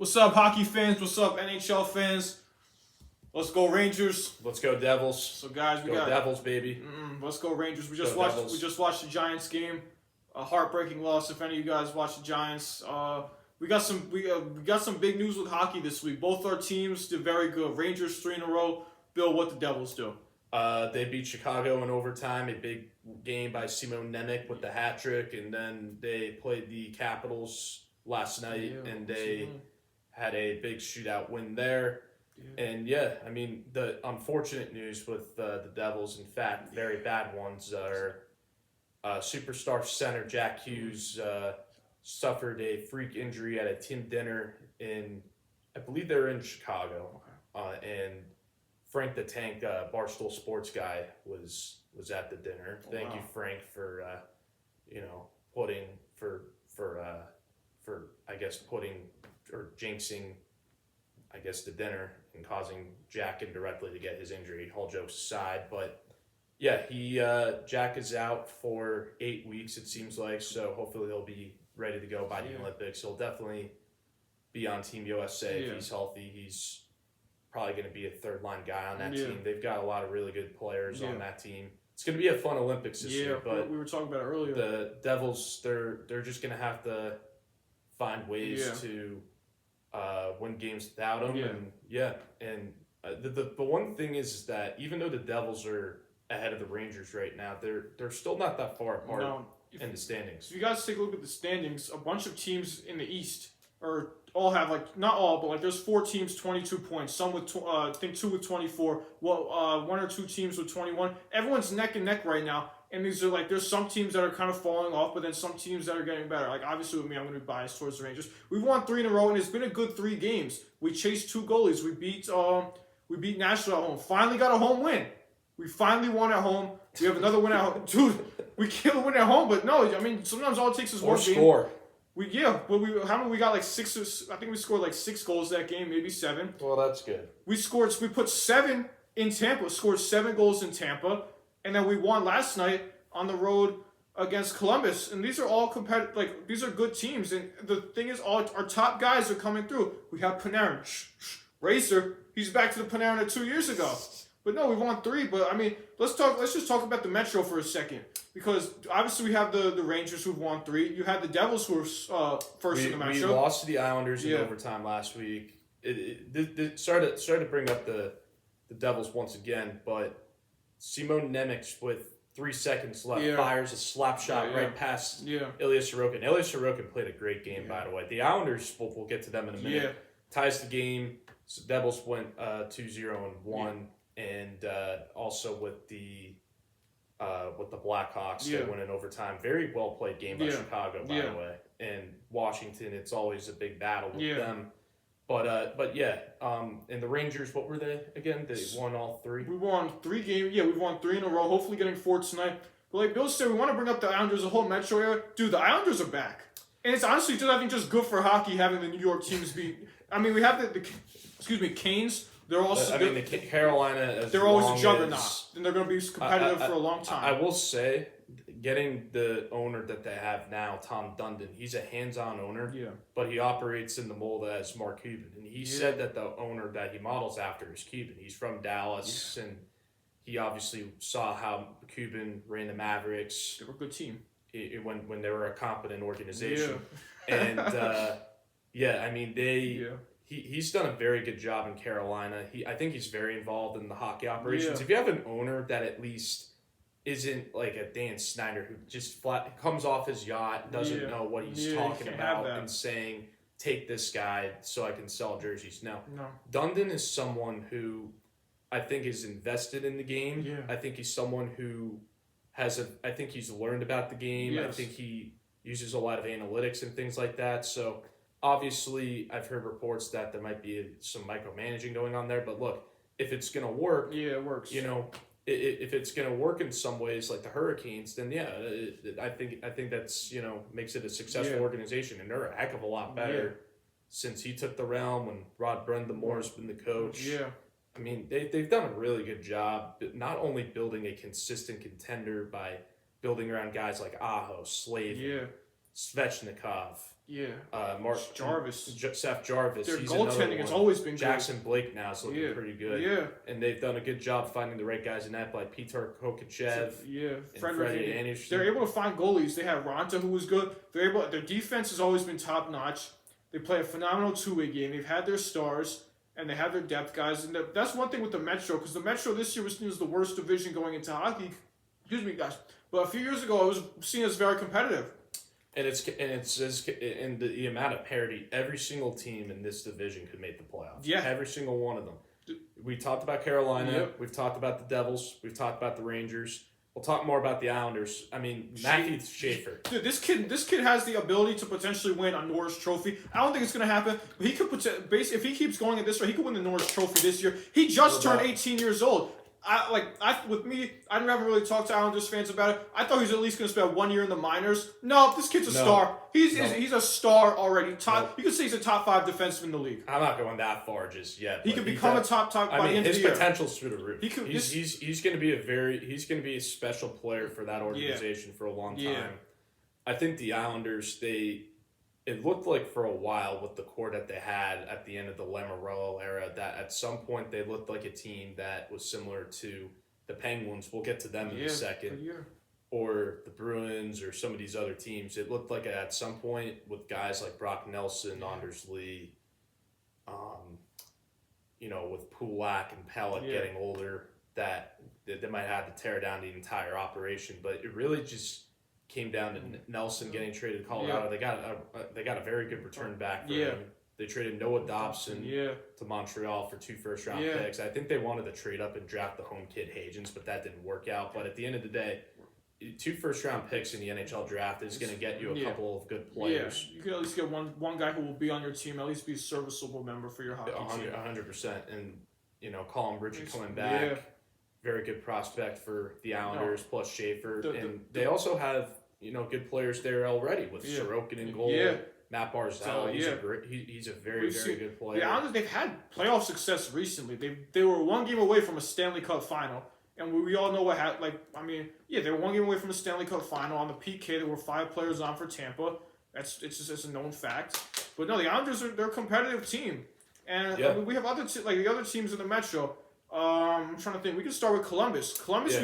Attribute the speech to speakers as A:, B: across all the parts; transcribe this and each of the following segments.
A: What's up, hockey fans? What's up, NHL fans? Let's go Rangers.
B: Let's go Devils.
A: So guys, we
B: Go
A: got
B: Devils, baby.
A: let's go Rangers. We just
B: Go
A: watched
B: Devils.
A: we just watched the Giants game. A heartbreaking loss. If any of you guys watched the Giants, we got some big news with hockey this week. Both our teams did very good. Rangers 3 in a row. Bill, what the Devils do?
B: They beat Chicago in overtime, a big game by Simon Nemec with the hat trick, and then they played the Capitals last night, and they had a big shootout win there. Yeah. And I mean, the unfortunate news with the Devils, in fact, very bad ones, are superstar center Jack Hughes suffered a freak injury at a team dinner I believe they're in Chicago, and Frank the Tank, Barstool Sports guy, was at the dinner. Thank you, Frank, for putting I guess putting or jinxing the dinner and causing Jack indirectly to get his injury. All jokes aside, but Jack is out for 8 weeks, it seems like. So hopefully he'll be ready to go by the Olympics. He'll definitely be on Team USA if he's healthy. He's probably going to be a third-line guy on that team. They've got a lot of really good players on that team. It's going to be a fun Olympics this year. But
A: we were talking about it earlier.
B: The Devils, they're just going to have to find ways to win games without him. And the one thing is that even though the Devils are ahead of the Rangers right now, they're still not that far apart in the standings.
A: If you guys take a look at the standings, a bunch of teams in the East all have, not all, but there's 4 teams, 22 points. Some with, I think 2 with 24. Well, 1 or 2 teams with 21. Everyone's neck and neck right now. And these are there's some teams that are kind of falling off, but then some teams that are getting better. Obviously with me, I'm going to be biased towards the Rangers. We've won 3 in a row, and it's been a good 3 games. We chased 2 goalies. We beat Nashville at home. Finally got a home win. We finally won at home. We have another win at home. Dude, we can't win at home, but no, I mean, sometimes all it takes is one game.
B: Score.
A: How many we got 6 I think we scored 6 goals that game, maybe 7.
B: Well, that's good.
A: We put 7 in Tampa, scored 7 goals in Tampa, and then we won last night on the road against Columbus. And these are all competitive, these are good teams. And the thing is, all our top guys are coming through. We have Panarin, Racer, he's back to the Panarin of 2 years ago. But no, we won 3. But I mean, let's just talk about the Metro for a second, because obviously we have the Rangers who've won 3. You had the Devils who were first in the Metro.
B: We lost to the Islanders in overtime last week. Sorry to bring up the Devils once again, but Simon Nemec with 3 seconds left fires a slap shot right past Ilya Sorokin. Ilya Sorokin played a great game, by the way. The Islanders, we'll get to them in a minute. Ties the game. So Devils went 2-0 and 1. And also with the Blackhawks, they went in overtime. Very well played game by Chicago, by the way. And Washington, it's always a big battle with them. But and the Rangers, what were they again? They won all 3.
A: We won 3 games. Yeah, we've won 3 in a row. Hopefully, getting 4 tonight. But like Bill said, we want to bring up the Islanders, the whole Metro area. Dude, the Islanders are back, and it's honestly just, I think, just good for hockey having the New York teams be. I mean, we have the Canes. They're also.
B: The Carolina.
A: They're always a juggernaut, and they're going to be competitive for a long time.
B: I will say, getting the owner that they have now, Tom Dundon, he's a hands-on owner, but he operates in the mold as Mark Cuban, and he said that the owner that he models after is Cuban. He's from Dallas, and he obviously saw how Cuban ran the Mavericks.
A: They were a good team
B: when they were a competent organization, and I mean He's done a very good job in Carolina. I think he's very involved in the hockey operations. If you have an owner that at least isn't like a Dan Snyder who just comes off his yacht, doesn't know what he's talking about and saying, take this guy so I can sell jerseys. No. Dundon is someone who I think is invested in the game. I think he's someone who I think he's learned about the game. I think he uses a lot of analytics and things like that. So obviously, I've heard reports that there might be some micromanaging going on there, but look, if it's going to work,
A: it works.
B: If it's going to work in some ways, like the Hurricanes, then I think that's makes it a successful organization, and they're a heck of a lot better since he took the realm when Rod Brendamore's been the coach. I mean, they've done a really good job, not only building a consistent contender by building around guys like Aho, Slavin, Svechnikov.
A: Jarvis.
B: Seth Jarvis.
A: Their
B: he's
A: goaltending has always been
B: Jackson Blake now is looking pretty good.
A: Yeah.
B: And they've done a good job finding the right guys in net, like Peter Kokachev.
A: Freddie
B: Anderson.
A: They're able to find goalies. They have Ronta, who was good. Their defense has always been top notch. They play a phenomenal two-way game. They've had their stars, and they have their depth guys. And that's one thing with the Metro, because the Metro this year was seen as the worst division going into hockey. Excuse me, guys. But a few years ago, it was seen as very competitive.
B: And it's in the amount of parity. Every single team in this division could make the playoffs.
A: Yeah,
B: every single one of them. We talked about Carolina. Yep. We've talked about the Devils. We've talked about the Rangers. We'll talk more about the Islanders. I mean, Matthew Schaefer.
A: Dude, this kid has the ability to potentially win a Norris Trophy. I don't think it's going to happen. But he could if he keeps going at this rate, he could win the Norris Trophy this year. He just turned 18 years old. I never really talked to Islanders fans about it. I thought he was at least going to spend 1 year in the minors. No, this kid's a star. He's a star already. You could say he's a top 5 defenseman in the league.
B: I'm not going that far just yet.
A: He could become a top by the end of the year.
B: His potential's through the roof. He's going to be a special player for that organization for a long time. Yeah. I think the Islanders it looked like for a while with the core that they had at the end of the Lamoriello era that at some point they looked like a team that was similar to the Penguins. We'll get to them in a second. Or the Bruins or some of these other teams. It looked like at some point with guys like Brock Nelson, Anders Lee, with Kulak and Pelech getting older, that they might have to tear down the entire operation. But it really just came down to Nelson getting traded to Colorado. They got a very good return back for him. They traded Noah Dobson to Montreal for 2 first-round picks. I think they wanted to trade up and draft the home kid Hagens, but that didn't work out. But at the end of the day, 2 first-round picks in the NHL draft is going to get you a couple of good players.
A: You can at least get one guy who will be on your team, at least be a serviceable member for your hockey team.
B: 100%. And, Colin Ritchie coming back, very good prospect for the Islanders, plus Schaefer. They also have good players there already with Sorokin in goal. Matt Barzal, he's a very good player.
A: The Islanders, they've had playoff success recently. They were 1 game away from a Stanley Cup final. And we all know what happened. They were 1 game away from a Stanley Cup final. On the PK, there were 5 players on for Tampa. It's a known fact. But no, the Islanders they're a competitive team. And we have the other teams in the Metro. I'm trying to think. We can start with Columbus.
B: Columbus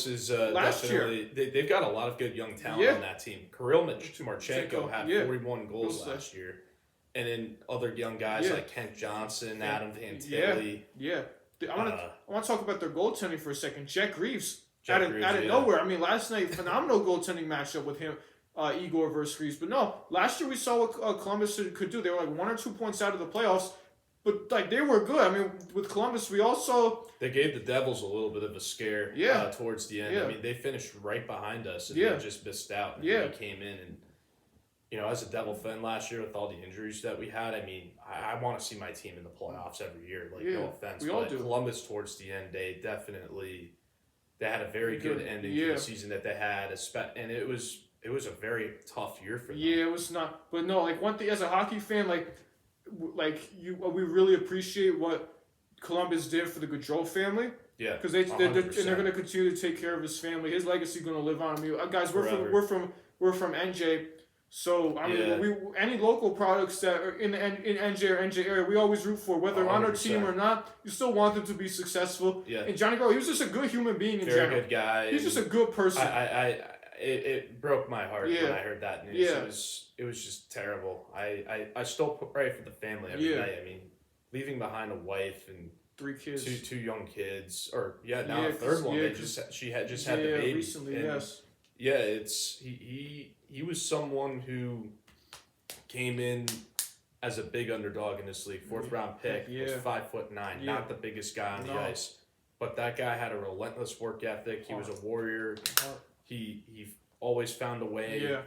B: is last year. They've got a lot of good young talent on that team. Kirill Marchenko had 41 goals last year. And then other young guys like Kent Johnson, Adam Fantilli.
A: I want to talk about their goaltending for a second. Jack Reeves, out of nowhere. I mean, last night, phenomenal goaltending matchup with him, Igor versus Reeves. But no, last year we saw what Columbus could do. They were 1 or 2 points out of the playoffs. But they were good. I mean, with Columbus, they
B: gave the Devils a little bit of a scare towards the end. I mean, they finished right behind us and they just missed out. And they came in and, as a Devil fan last year with all the injuries that we had, I mean, I want to see my team in the playoffs every year. No offense, but Columbus towards the end, they had a very good ending to the season that they had, and it was a very tough year for them.
A: Yeah, it was not. But no, one thing as a hockey fan, we really appreciate what Columbus did for the Gaudreau family.
B: Yeah,
A: because they're going to continue to take care of his family. His legacy is going to live on. I mean, guys, we're from NJ, so I mean, any local products that are in NJ or NJ area, we always root for, whether 100%. On our team or not. You still want them to be successful. Yeah, and Johnny Gaudreau, he was just a good human being in general.
B: Very good guy.
A: He's just a good person.
B: It broke my heart when I heard that news. Yeah. It was just terrible. I still pray for the family every night. I mean, leaving behind a wife and
A: 3 kids,
B: two young kids, or now a third one. She had the baby
A: recently. And
B: he was someone who came in as a big underdog in this league. 4th round pick, was 5'9", not the biggest guy on the ice, but that guy had a relentless work ethic. He was a warrior. He always found a way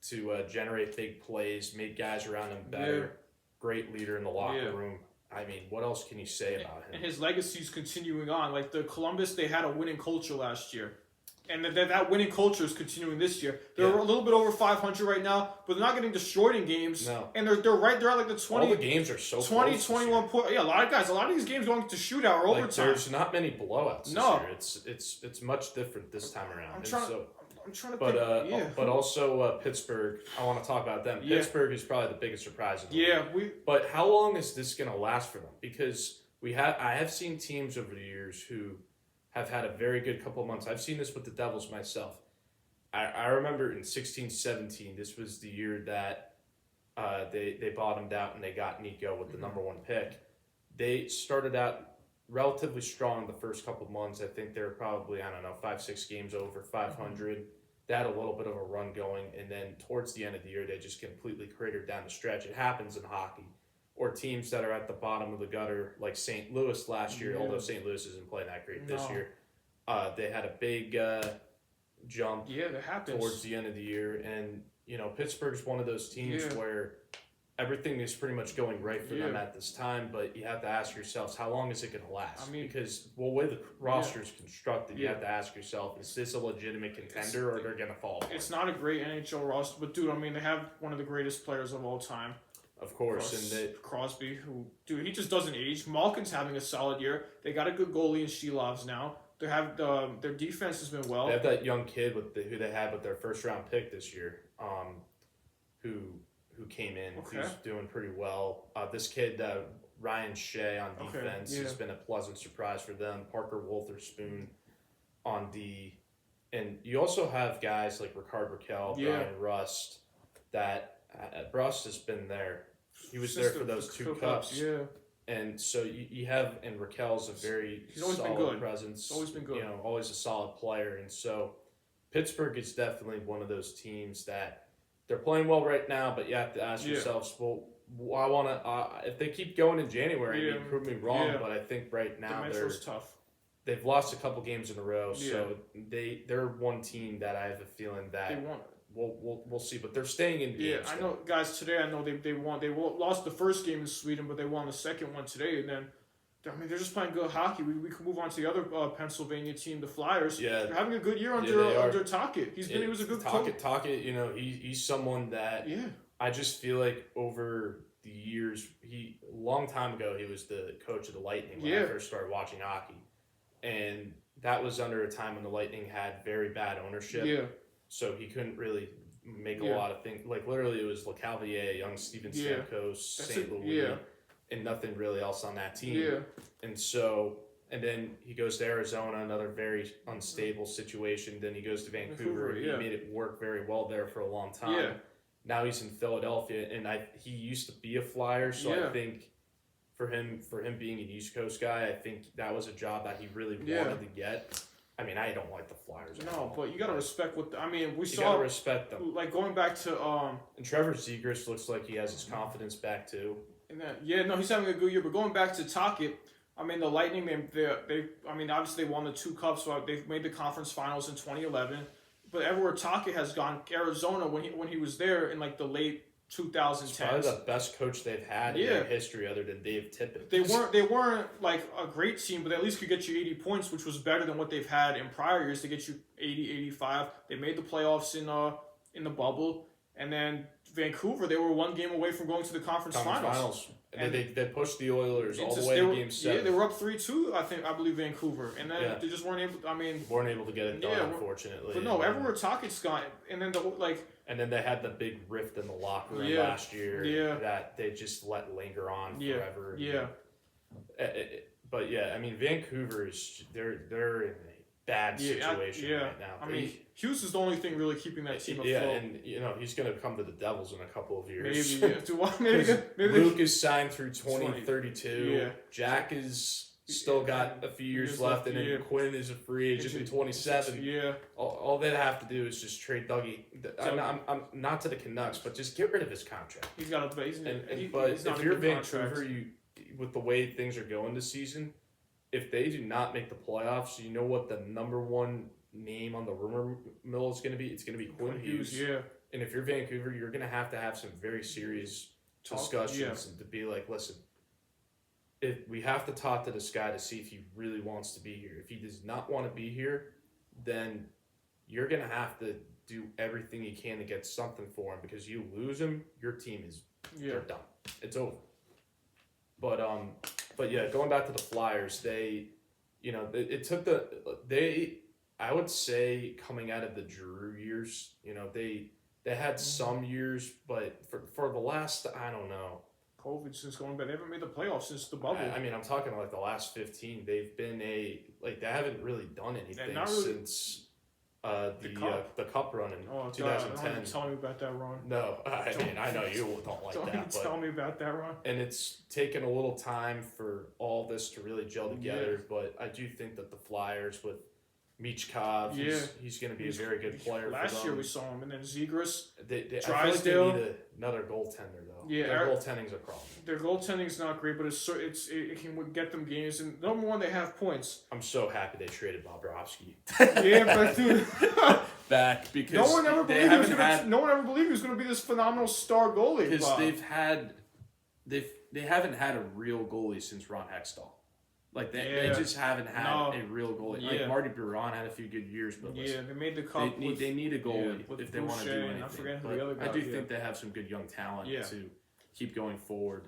B: to generate big plays, made guys around him better. Great leader in the locker room. I mean, what else can you say about him?
A: And his legacy's continuing on. The Columbus, they had a winning culture last year. And that winning culture is continuing this year. They're a little bit over 500 right now, but they're not getting destroyed in games.
B: No.
A: And they're at the 20.
B: All the games are so
A: 20, 21 points. Yeah, a lot of these games going to shootout or overtime.
B: There's not many blowouts this year. It's much different this time around.
A: I'm trying to
B: But
A: think.
B: but also Pittsburgh. I want to talk about them.
A: Yeah.
B: Pittsburgh is probably the biggest surprise in the league.
A: Yeah,
B: But how long is this going to last for them? Because I have seen teams over the years who have had a very good couple of months. I've seen this with the Devils myself. I remember in 16-17, this was the year that they bottomed out and they got Nico with the number one pick. They started out relatively strong the first couple of months. I think they were probably, 5-6 games over 500. They had a little bit of a run going, and then towards the end of the year, they just completely cratered down the stretch. It happens in hockey. Or teams that are at the bottom of the gutter, like St. Louis last year, although St. Louis isn't playing that great this year. They had a big jump
A: that happens
B: towards the end of the year. And, Pittsburgh's one of those teams where everything is pretty much going right for them at this time, but you have to ask yourselves, how long is it going to last? Because the way the roster is constructed, you have to ask yourself, is this a legitimate contender or they're going to fall apart?
A: It's not a great NHL roster, but dude, they have one of the greatest players of all time.
B: Of course, and
A: Crosby, he just doesn't age. Malkin's having a solid year. They got a good goalie in Shilovs now. They have their defense has been well.
B: They have that young kid who they had with their first round pick this year, who came in. He's doing pretty well. This kid Ryan Shea on defense has been a pleasant surprise for them. Parker Wotherspoon on D, and you also have guys like Ricard Raquel, Brian Rust. That Rust has been there. He was there for those two cups.
A: Yeah.
B: And so you have, and Raquel's a very solid presence.
A: He's always been good.
B: Always a solid player. And so Pittsburgh is definitely one of those teams that they're playing well right now, but you have to ask yourselves, well, I want to, if they keep going in January, prove me wrong, but I think right now
A: tough.
B: They've lost a couple games in a row, so they're one team that I have a feeling that
A: they won.
B: We'll see, but they're staying in games.
A: Yeah, I know, guys. Today, I know they won. They lost the first game in Sweden, but they won the second one today. And then, they're just playing good hockey. We can move on to the other Pennsylvania team, the Flyers.
B: Yeah,
A: they're having a good year under Tocchet. He was a good coach.
B: Tocchet, he's someone that I just feel like over the years, a long time ago, he was the coach of the Lightning when I first started watching hockey, and that was under a time when the Lightning had very bad ownership.
A: Yeah.
B: So he couldn't really make a lot of things. Like, literally, it was LeCavalier, young Steven Stamkos, St. Louis, and nothing really else on that team.
A: Yeah.
B: And then he goes to Arizona, another very unstable situation. Then he goes to Vancouver. He made it work very well there for a long time.
A: Yeah.
B: Now he's in Philadelphia, and he used to be a Flyer, so I think for him being an East Coast guy, I think that was a job that he really wanted to get. I don't like the Flyers.
A: No, but you gotta respect what. We saw.
B: You gotta respect them.
A: Like going back to
B: And Trevor Zegras looks like he has his confidence back too.
A: And he's having a good year. But going back to Tocchet, the Lightning, they obviously they won the 2 cups, so they've made the conference finals in 2011. But everywhere Tocchet has gone, Arizona when he was there in like the late 2010s.
B: It's probably the best coach they've had in their history, other than Dave Tippett.
A: They weren't like a great team, but they at least could get you 80 points, which was better than what they've had in prior years. They get you 80, 85. They made the playoffs in the bubble, and then Vancouver, they were 1 game away from going to the conference finals.
B: And they pushed the Oilers all the way to Game 7.
A: Yeah, they were up 3-2. I believe Vancouver, and then they just weren't able.
B: Weren't able to get it done, unfortunately.
A: But no, everywhere Tocchet's gone, and then
B: And then they had the big rift in the locker room last year that they just let linger on forever.
A: Yeah.
B: But Vancouver is they're in a bad situation right now.
A: Hughes is the only thing really keeping that team afloat.
B: Yeah, and he's going to come to the Devils in a couple of years.
A: Maybe
B: Luke is signed through 2032. Yeah. Jack is still got a few years left, and then Quinn is a free agent in 27.
A: Yeah.
B: All they have to do is just trade Dougie. I'm not to the Canucks, but just get rid of his contract.
A: He's got a base.
B: But if you're Vancouver, with the way things are going this season, if they do not make the playoffs, you know what the number one name on the rumor mill is going to be? It's going to be Quinn Hughes.
A: Yeah.
B: And if you're Vancouver, you're going to have some very serious discussions and to be like, listen, if we have to talk to this guy to see if he really wants to be here. If he does not want to be here, then you're going to have to do everything you can to get something for him, because you lose him, your team is they're done. It's over. But going back to the Flyers, they I would say coming out of the Drew years, they had some years, but for the last, I don't know.
A: COVID since going back, they haven't made the playoffs since the bubble.
B: I mean, I'm talking like the last 15. They've been they haven't really done anything
A: really,
B: since the cup run in 2010.
A: Don't tell me about that run.
B: No, I mean I know you don't like that.
A: Don't tell me about that run.
B: And it's taken a little time for all this to really gel together, but I do think that the Flyers with Michkov, he's going to be a very good player.
A: Last year we saw him, and then Zegras,
B: Drysdale.
A: I feel like
B: they need another goaltender though.
A: Yeah,
B: their goaltending's a problem. Their
A: goaltending's not great, but it can get them games. And number one, they have points.
B: I'm so happy they traded Bobrovsky.
A: Yeah, but dude,
B: back because
A: no one ever believed he was going to be this phenomenal star goalie.
B: Because they haven't had a real goalie since Ron Hextall. Like they just haven't had a real goalie. Like Marty Biron had a few good years, but listen,
A: they made the cup.
B: They need a goalie if they want to do anything.
A: I forget who the other guy.
B: I do think they have some good young talent to keep going forward.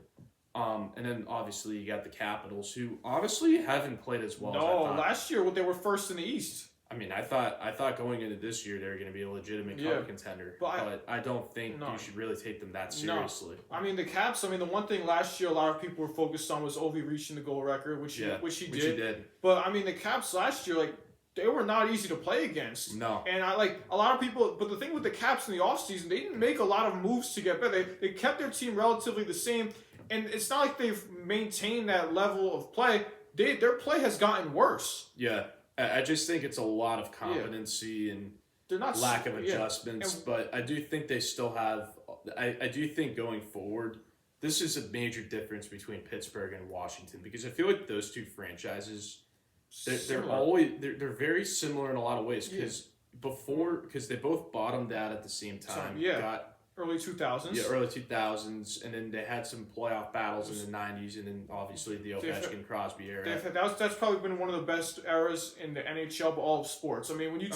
B: And then obviously you got the Capitals, who honestly haven't played as well.
A: No, last year they were first in the East.
B: I mean, I thought going into this year they were going to be a legitimate cup contender, but I don't think you should really take them that seriously.
A: No. I mean, the Caps. I mean, the one thing last year a lot of people were focused on was Ovi reaching the goal record, which he did. But I mean, the Caps last year, like, they were not easy to play against.
B: No.
A: And a lot of people. But the thing with the Caps in the offseason, they didn't make a lot of moves to get better. They kept their team relatively the same, and it's not like they've maintained that level of play. Their play has gotten worse.
B: Yeah. I just think it's a lot of competency and lack of adjustments, but I do think they still have. I do think going forward, this is a major difference between Pittsburgh and Washington because I feel like those two franchises, they're very similar in a lot of ways because they both bottomed out at the same time. Got
A: early 2000s.
B: Yeah, early 2000s, and then they had some playoff battles in the 90s, and then obviously the Ovechkin Crosby era.
A: That's probably been one of the best eras in the NHL, but all of sports. I mean, when you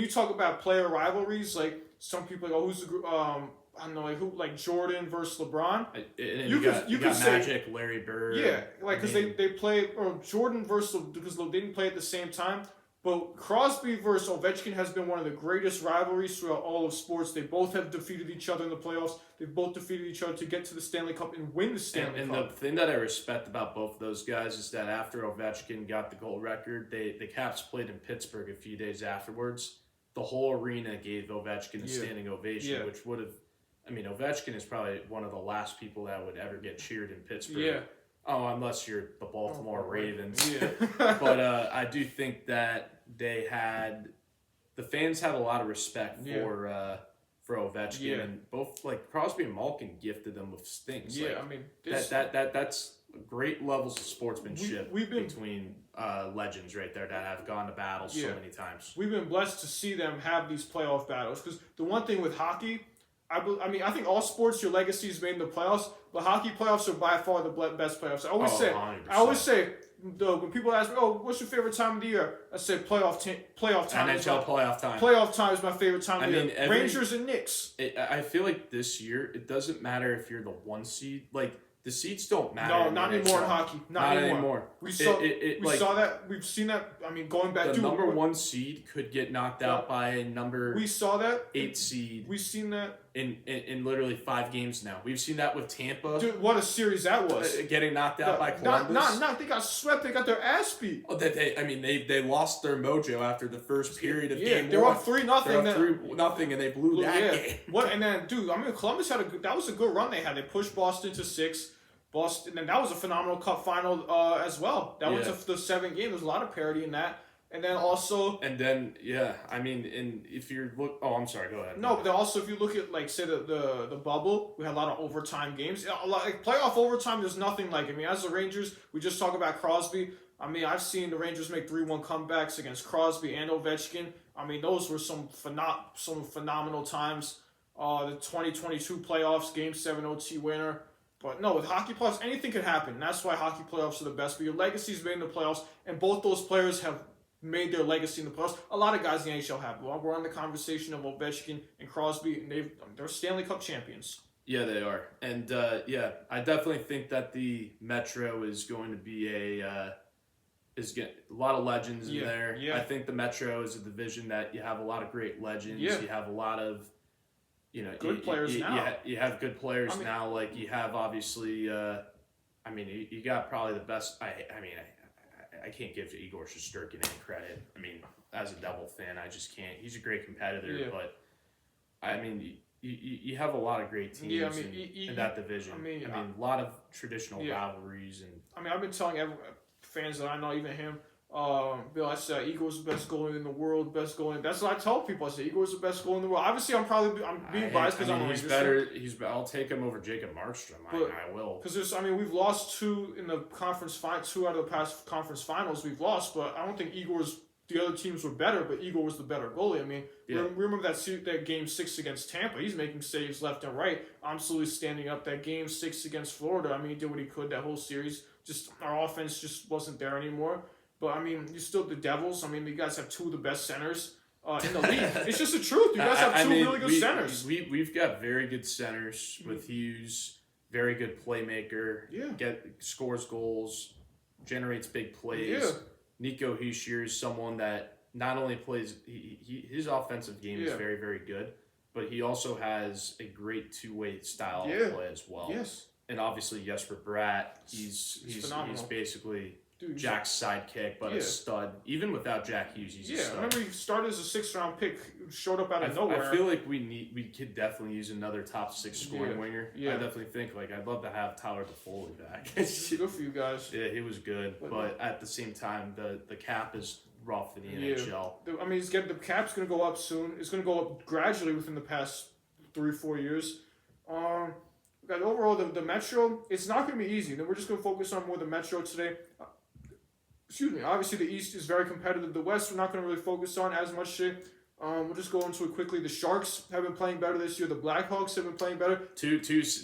A: talk about player rivalries, like some people like, who's the I don't know, like Jordan versus LeBron.
B: And you got say Magic, Larry Bird.
A: Yeah, like because they played or Jordan versus because they didn't play at the same time. But Crosby versus Ovechkin has been one of the greatest rivalries throughout all of sports. They both have defeated each other in the playoffs. They've both defeated each other to get to the Stanley Cup and win the Stanley Cup.
B: And the thing that I respect about both of those guys is that after Ovechkin got the goal record, the Caps played in Pittsburgh a few days afterwards. The whole arena gave Ovechkin a standing ovation, which would have... I mean, Ovechkin is probably one of the last people that would ever get cheered in Pittsburgh.
A: Yeah.
B: Oh, unless you're the Baltimore Ravens. Yeah. But I do think that the fans have a lot of respect for Ovechkin, and both like Crosby and Malkin gifted them with things.
A: Yeah,
B: like,
A: I mean
B: that's great levels of sportsmanship between legends right there that have gone to battle so many times.
A: We've been blessed to see them have these playoff battles because the one thing with hockey. I think all sports, your legacy is made in the playoffs, but hockey playoffs are by far the best playoffs. I always say, when people ask me, what's your favorite time of the year? I say playoff time.
B: NHL playoff time.
A: Playoff time is my favorite time of the year. Rangers and Knicks.
B: I feel like this year, it doesn't matter if you're the 1 seed. Like, the seeds don't matter.
A: No, not anymore in hockey. Not anymore. We saw that. We've seen that. I mean, going back
B: the number 1 seed could get knocked out by a number.
A: We saw that
B: 8 seed.
A: We've seen that
B: in literally 5 games now. We've seen that with Tampa.
A: Dude, what a series that was!
B: Getting knocked out by Columbus.
A: They got swept. They got their ass beat.
B: Oh, they lost their mojo after the first period of game 1.
A: They were up 3-0.
B: They were up 3-0, and they blew that game.
A: What? And then, dude, I mean, Columbus that was a good run they had. They pushed Boston to 6. Boston, and that was a phenomenal Cup final as well. That was the 7 game. There's a lot of parity in that, and then also. And then
B: I mean, if you're I'm sorry. Go ahead.
A: No, but then also if you look at like say the bubble, we had a lot of overtime games. Like playoff overtime, there's nothing like. I mean, as the Rangers, we just talk about Crosby. I mean, I've seen the Rangers make 3-1 comebacks against Crosby and Ovechkin. I mean, those were some phenomenal times. The 2022 playoffs, Game 7 OT winner. But no, with hockey playoffs, anything can happen. And that's why hockey playoffs are the best. But your legacy is made in the playoffs, and both those players have made their legacy in the playoffs. A lot of guys in the NHL have. Well, we're on the conversation of Ovechkin and Crosby, and they're Stanley Cup champions.
B: Yeah, they are. And, I definitely think that the Metro is going to be is getting a lot of legends in there.
A: Yeah.
B: I think the Metro is a division that you have a lot of great legends.
A: Yeah.
B: You have a lot of,
A: good players now.
B: You have good players now. Like you have obviously, you got probably the best. I can't give Igor Shesterkin any credit. I mean, as a Devil fan, I just can't. He's a great competitor, but you have a lot of great teams in that division. A lot of traditional rivalries and.
A: I've been telling fans that I know, even him. Bill, I said Igor's the best goalie in the world, best goalie. That's what I tell people. I say Igor's the best goalie in the world. Obviously, I'm being biased because I'm a
B: he's
A: Rangers
B: better. I'll take him over Jacob Markstrom. I will.
A: Because we've lost two in the conference two out of the past conference finals we've lost, but I don't think the other teams were better, but Igor was the better goalie. Remember that game 6 against Tampa? He's making saves left and right. Absolutely standing up. That game 6 against Florida. He did what he could that whole series. Just our offense just wasn't there anymore. But you still the Devils. You guys have two of the best centers in the league. It's just the truth. You guys have two really good centers.
B: We've got very good centers with Hughes, very good playmaker.
A: Yeah,
B: scores goals, generates big plays.
A: Yeah.
B: Nico Hischier is someone that not only plays his offensive game is very, very good, but he also has a great two-way style of play as well.
A: Yes.
B: And obviously Jesper Bratt, he's basically Jack's sidekick, but a stud. Even without Jack Hughes, he's a stud.
A: I remember he started as a 6th-round pick, showed up out of nowhere.
B: I feel like we could definitely use another top 6 scoring winger. Yeah. I definitely think I'd love to have Tyler Toffoli back.
A: Good for you guys.
B: Yeah, he was good, but at the same time, the cap is rough in the NHL.
A: The cap's going to go up soon. It's going to go up gradually within the past 3 or 4 years. Overall, the Metro, it's not going to be easy. Then we're just going to focus on more the Metro today. Excuse me. Obviously, the East is very competitive. The West, we're not going to really focus on as much today. We'll just go into it quickly. The Sharks have been playing better this year. The Blackhawks have been playing better.
B: Two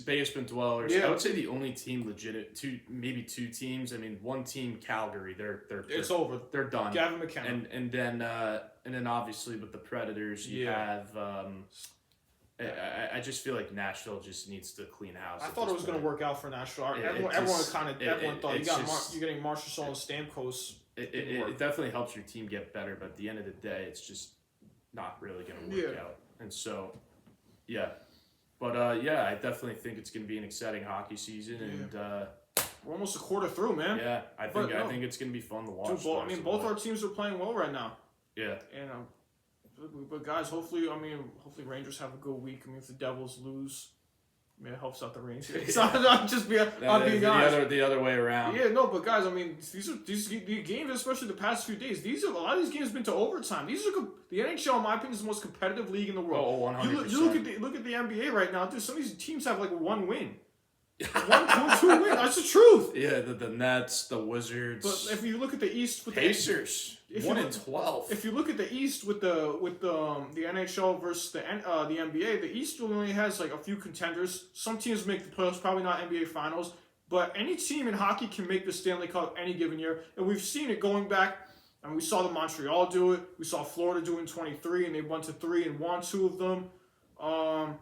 B: basement dwellers. Yeah. I would say the only team legit. Maybe two teams. One team, Calgary. They're
A: it's over.
B: They're done.
A: Gavin McKenna.
B: And then obviously with the Predators, you have. I just feel like Nashville just needs to clean house.
A: I thought it was going to work out for Nashville. Everyone thought you're getting Marchessault and Stamkos.
B: It definitely helps your team get better, but at the end of the day, it's just not really going to work out. And so, but I definitely think it's going to be an exciting hockey season, and
A: we're almost a quarter through, man.
B: Yeah, I think it's going to be fun to watch.
A: Both our teams are playing well right now.
B: Yeah,
A: and but guys, hopefully Rangers have a good week. If the Devils lose, it helps out the Rangers. I'm being honest.
B: The other way around.
A: Yeah, no, but guys, these games, especially the past few days, a lot of these games have been to overtime. The NHL, in my opinion, is the most competitive league in the world.
B: Oh, 100%.
A: You look at the NBA right now, dude. Some of these teams have one win. 2 wins. That's the truth.
B: Yeah, the Nets, the Wizards.
A: But if you look at the East with
B: Pacers, 1-12.
A: If you look at the East with the NHL versus the NBA, the East only has a few contenders. Some teams make the playoffs, probably not NBA Finals, but any team in hockey can make the Stanley Cup any given year, and we've seen it going back. We saw the Montreal do it. We saw Florida do it in 23, and they went to 3 and won 2 of them. I'm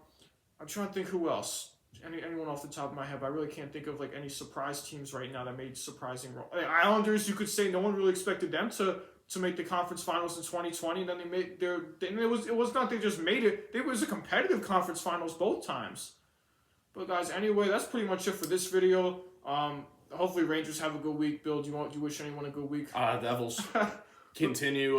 A: trying to think who else. Anyone off the top of my head, but I really can't think of any surprise teams right now that made surprising. Islanders, you could say no one really expected them to make the conference finals in 2020. And then they made it was not they just made it. It was a competitive conference finals both times. But guys, anyway, that's pretty much it for this video. Hopefully Rangers have a good week. Bill, do you wish anyone a good week?
B: Devils continue.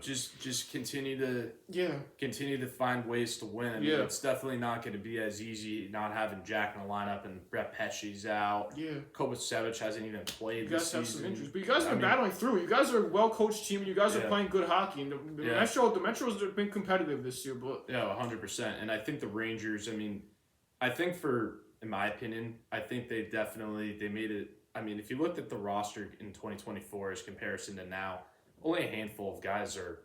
B: Just continue to find ways to win. It's definitely not going to be as easy not having Jack in the lineup and Brett Pesci's out.
A: Yeah,
B: Kovacevic hasn't even played
A: this season. You guys have some injuries, but you guys have been battling through it. You guys are a well-coached team, and you guys are playing good hockey. And the Metros have been competitive this year, but
B: 100%. And I think the Rangers. In my opinion, I think they made it. If you looked at the roster in 2024 as comparison to now, only a handful of guys are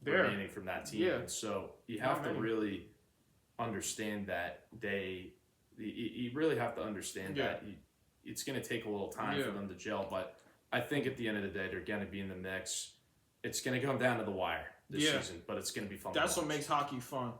B: remaining from that team. Yeah. And so you have to really understand that you really have to understand that it's going to take a little time for them to gel. But I think at the end of the day, they're going to be in the mix. It's going to come down to the wire this season, but it's going to be fun.
A: That's what makes hockey fun.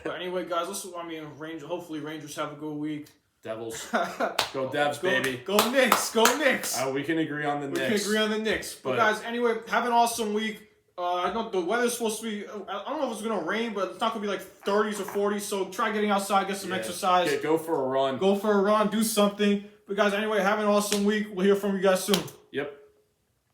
A: But anyway, guys, hopefully Rangers have a good week.
B: Devils. Go Devs, baby.
A: Go Knicks. Go Knicks.
B: We can agree on the Knicks.
A: We can agree on the Knicks. But guys, anyway, have an awesome week. I know the weather's supposed to be, I don't know if it's going to rain, but it's not going to be like 30s or 40s. So try getting outside, get some exercise.
B: Go for a run.
A: Go for a run. Do something. But guys, anyway, have an awesome week. We'll hear from you guys soon.
B: Yep.